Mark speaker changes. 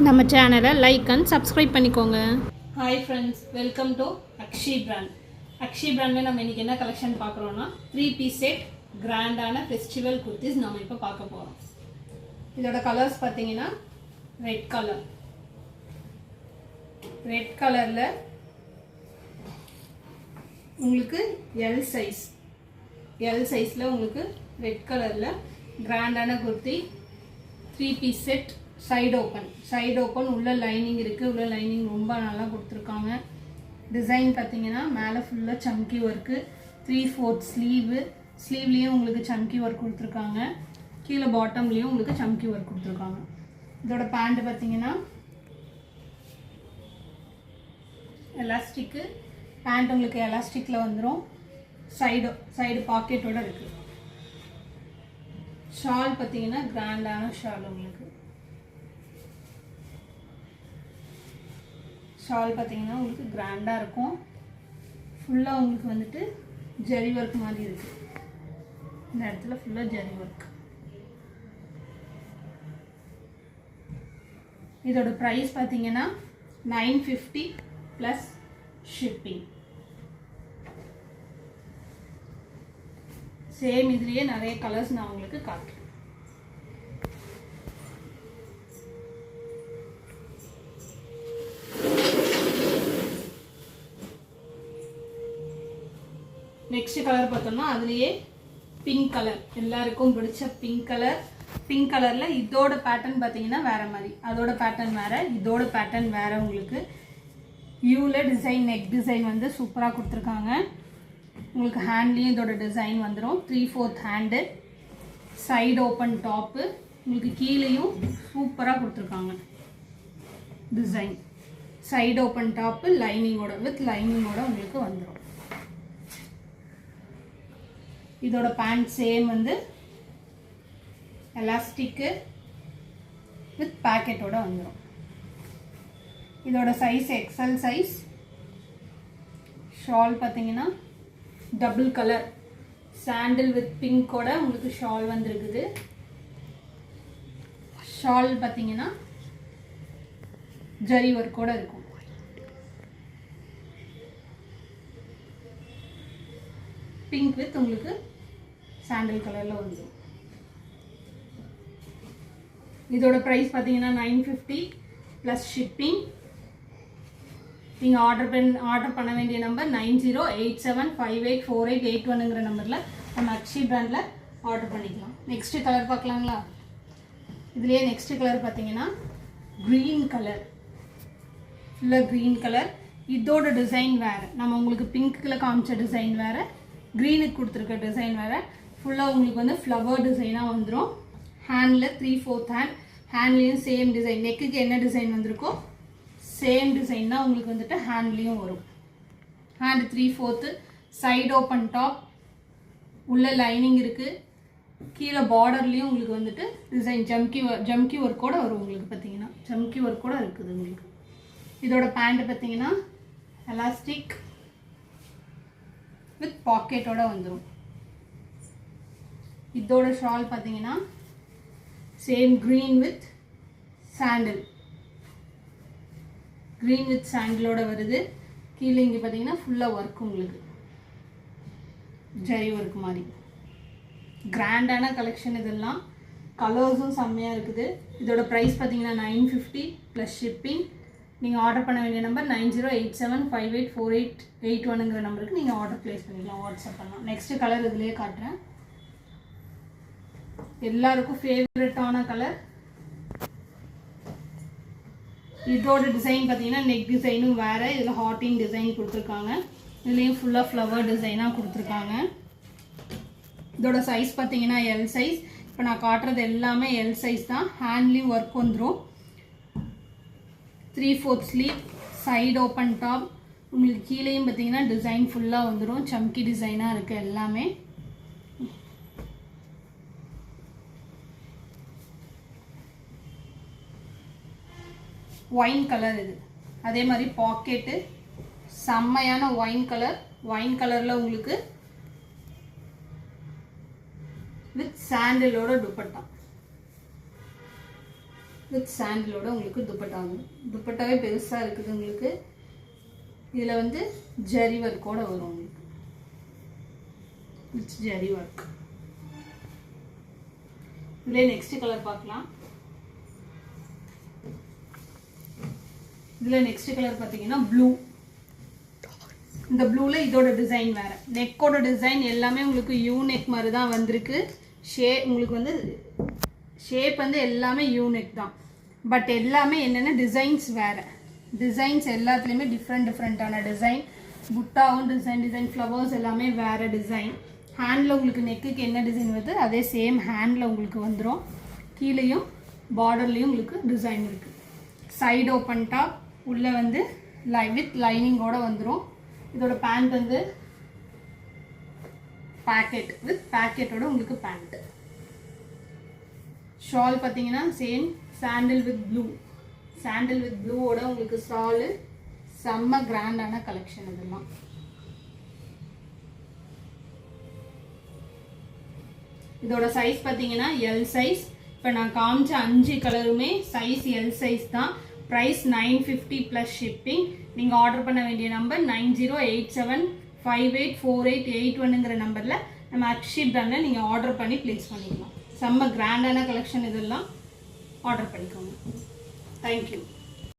Speaker 1: நம்ம சேனலை like and subscribe பண்ணிக்கோங்க.
Speaker 2: Hi friends, welcome to Akshi brand. Akshi பிராண்டில் நம்ம இன்றைக்கி என்ன கலெக்ஷன் பார்க்குறோன்னா 3-piece செட் கிராண்டான ஃபெஸ்டிவல் குர்த்திஸ் நம்ம இப்போ பார்க்க போகிறோம். இதோட கலர்ஸ் பார்த்தீங்கன்னா ரெட் கலரில் உங்களுக்கு எல் சைஸில் உங்களுக்கு ரெட் கலரில் கிராண்டான kurti 3-piece set. Side open உள்ள லைனிங் இருக்குது. உள்ள லைனிங் ரொம்ப நல்லா கொடுத்துருக்காங்க. டிசைன் பார்த்தீங்கன்னா மேலே ஃபுல்லாக சம்கி ஒர்க்கு, 3/4 ஸ்லீவ்லேயும் உங்களுக்கு சம்கி ஒர்க் கொடுத்துருக்காங்க. கீழே பாட்டம்லேயும் உங்களுக்கு சம்கி ஒர்க் கொடுத்துருக்காங்க. இதோட பேண்ட் பார்த்தீங்கன்னா எலாஸ்டிக்கு பேண்ட் உங்களுக்கு எலாஸ்டிக்கில் வந்துடும். சைடு பாக்கெட்டோடு இருக்குது. ஷால் பார்த்தீங்கன்னா கிராண்டான ஷால். உங்களுக்கு ஷால் பார்த்தீங்கன்னா உங்களுக்கு கிராண்டாக இருக்கும். ஃபுல்லாக உங்களுக்கு வந்துட்டு ஜரி ஒர்க் மாதிரி இருக்குது. இந்த இடத்துல ஃபுல்லாக ஜரி ஒர்க். இதோட ப்ரைஸ் பார்த்தீங்கன்னா 950 ப்ளஸ் ஷிப்பிங். சேம் இதுலேயே நிறைய கலர்ஸ் நான் உங்களுக்கு காட்டுறேன். நெக்ஸ்ட் கலர் பார்த்தோம்னா அதுலேயே பிங்க் கலர், எல்லாருக்கும் பிடிச்ச பிங்க் கலரில் இதோட பேட்டர்ன் பார்த்தீங்கன்னா வேறு மாதிரி. அதோட பேட்டர்ன் வேறு, இதோட பேட்டர்ன் வேறு. உங்களுக்கு யூவில் டிசைன், நெக் டிசைன் வந்து சூப்பராக கொடுத்துருக்காங்க. உங்களுக்கு ஹேண்ட்லேயும் இதோட டிசைன் வந்துடும். 3/4 ஹேண்டு, சைடு ஓப்பன் டாப்பு. உங்களுக்கு கீழேயும் சூப்பராக கொடுத்துருக்காங்க design. Side open top with லைனிங்கோட உங்களுக்கு வந்துடும். இதோட பேண்ட் சேம் வந்து எலாஸ்டிக்கு வித் பேக்கெட்டோட வந்துடும். இதோட சைஸ் எக்ஸல் சைஸ். ஷால் பார்த்தீங்கன்னா டபுள் கலர் சாண்டில் வித் பிங்கோட உங்களுக்கு ஷால் வந்துருக்குது. ஷால் பார்த்தீங்கன்னா ஜரி ஒர்க்கோட இருக்கும். பிங்க் வித் உங்களுக்கு சாண்டில் கலரில் வந்துடும். இதோட ப்ரைஸ் பார்த்தீங்கன்னா 950 ப்ளஸ் ஷிப்பிங். நீங்கள் ஆர்டர் பண்ண வேண்டிய நம்பர் 9087584881ங்கிற நம்பரில் நம்ம அக்ஷி பிராண்டில் ஆர்டர் பண்ணிக்கலாம். நெக்ஸ்ட்டு கலர் பார்க்கலாங்களா? இதுலேயே நெக்ஸ்ட்டு கலர் பார்த்தீங்கன்னா க்ரீன் கலர். ஃபுல்லாக க்ரீன் கலர். இதோட டிசைன் வேறு. நம்ம உங்களுக்கு பிங்க்கில் காமிச்ச டிசைன் வேறு, க்ரீனுக்கு கொடுத்துருக்க டிசைன் வேறு. ஃபுல்லாக உங்களுக்கு வந்து ஃப்ளவர் டிசைனாக வந்துடும். ஹேண்டில் 3/4 ஹேண்ட்லேயும் சேம் டிசைன். நெக்குக்கு என்ன டிசைன் வந்திருக்கோ சேம் டிசைன் தான் உங்களுக்கு வந்துட்டு ஹேண்ட்லேயும் வரும். ஹேண்டு 3/4, சைடு ஓப்பன் டாப், உள்ள லைனிங் இருக்குது. கீழே பார்டர்லேயும் உங்களுக்கு வந்துட்டு டிசைன் ஜம்கி ஒர்க்கோட வரும். உங்களுக்கு பார்த்தீங்கன்னா ஜம்கி ஒர்க்கோட இருக்குது உங்களுக்கு. இதோட பேண்ட் பார்த்தீங்கன்னா எலாஸ்டிக் வித் பாக்கெட்டோட வந்துடும். இதோட ஷால் பார்த்தீங்கன்னா சேம் க்ரீன் வித் சாண்டிலோட வருது. கீழே இங்கே பார்த்தீங்கன்னா ஃபுல்லாக ஒர்க் உங்களுக்கு ஜரி ஒர்க் மாதிரி. கிராண்டான கலெக்ஷன் இதெல்லாம். கலர்ஸும் செம்மையாக இருக்குது. இதோட ப்ரைஸ் பார்த்தீங்கன்னா 950 ப்ளஸ் ஷிப்பிங். நீங்கள் ஆர்டர் பண்ண வேண்டிய நம்பர் 9087584881ங்கிற நம்பருக்கு நீங்கள் ஆர்டர் ப்ளேஸ் பண்ணிக்கலாம், வாட்ஸ்அப் பண்ணலாம். நெக்ஸ்ட்டு கலர் இதுலேயே காட்டுறேன். எல்லாருக்கும் ஃபேவரட்டான கலர். இதோட டிசைன் பார்த்தீங்கன்னா நெக் டிசைனும் வேறு. இதில் ஹார்ட்டின் டிசைன் கொடுத்துருக்காங்க. இதுலேயும் ஃபுல்லாக ஃப்ளவர் டிசைனாக கொடுத்துருக்காங்க. இதோட சைஸ் பார்த்தீங்கன்னா எல் சைஸ். இப்போ நான் காட்டுறது எல்லாமே எல் சைஸ் தான். ஹேண்ட்லேயும் ஒர்க் வந்துடும். 3/4 ஸ்லீவ், சைடு ஓப்பன் டாப். உங்களுக்கு கீழேயும் பார்த்தீங்கன்னா டிசைன் ஃபுல்லாக வந்துடும். சம்கி டிசைனாக இருக்குது எல்லாமே. ஒயின் கலர் இது. அதே மாதிரி பாக்கெட்டு செம்மையான ஒயின் கலரில் உங்களுக்கு வித் சாண்டிலோட துப்பட்டா. வித் சாண்டிலோட உங்களுக்கு துப்பட்டா வரும். துப்பட்டாவே பெருசாக இருக்குது உங்களுக்கு. இதில் வந்து ஜரி ஒர்க்கோட வரும் உங்களுக்கு. It's zari work. இதில் நெக்ஸ்ட் கலர் பார்க்கலாம். இதில் நெக்ஸ்ட் கலர் பார்த்தீங்கன்னா ப்ளூ. இந்த ப்ளூவில் இதோட டிசைன் வேறு. நெக்கோட டிசைன் எல்லாமே உங்களுக்கு யூ நெக் மாதிரி தான் வந்திருக்கு. உங்களுக்கு வந்து ஷேப் வந்து எல்லாமே யூ நெக் தான். பட் எல்லாமே என்னென்ன டிசைன்ஸ் வேறு. டிசைன்ஸ் எல்லாத்துலேயுமே டிஃப்ரெண்ட்டான டிசைன். புட்டாவும் டிசைன் ஃப்ளவர்ஸ் எல்லாமே வேறு டிசைன். ஹேண்டில் உங்களுக்கு நெக்குக்கு என்ன டிசைன் வருது அதே சேம் ஹேண்டில் உங்களுக்கு வந்துடும். கீழேயும் பார்டர்லேயும் உங்களுக்கு டிசைன் இருக்குது. சைடு ஓப்பன் டாப், உள்ளே வந்து வித் லைனிங்கோடு வந்துடும். இதோட பேண்ட் வந்து பேக்கெட் வித் பேக்கெட்டோட உங்களுக்கு பேண்ட். ஷால் பார்த்தீங்கன்னா same sandal with blue. Sandal with ப்ளூவோட உங்களுக்கு ஷாலு. செம்ம கிராண்டான கலெக்ஷன் இதெல்லாம். இதோட சைஸ் பார்த்தீங்கன்னா எல் சைஸ். இப்போ நான் காமிச்ச 5 கலருமே சைஸ் எல் சைஸ் தான். Price 950 plus shipping. நீங்கள் ஆர்டர் பண்ண வேண்டிய நம்பர் 9087584881ங்கிற நம்பரில் நம்ம அக்ஷி பிராண்டில் நீங்கள் ஆர்டர் பண்ணி ப்ளேஸ் பண்ணிக்கலாம். செம்ம கிராண்டான கலெக்ஷன் இதெல்லாம். ஆர்டர் பண்ணிக்கோங்க. தேங்க்யூ.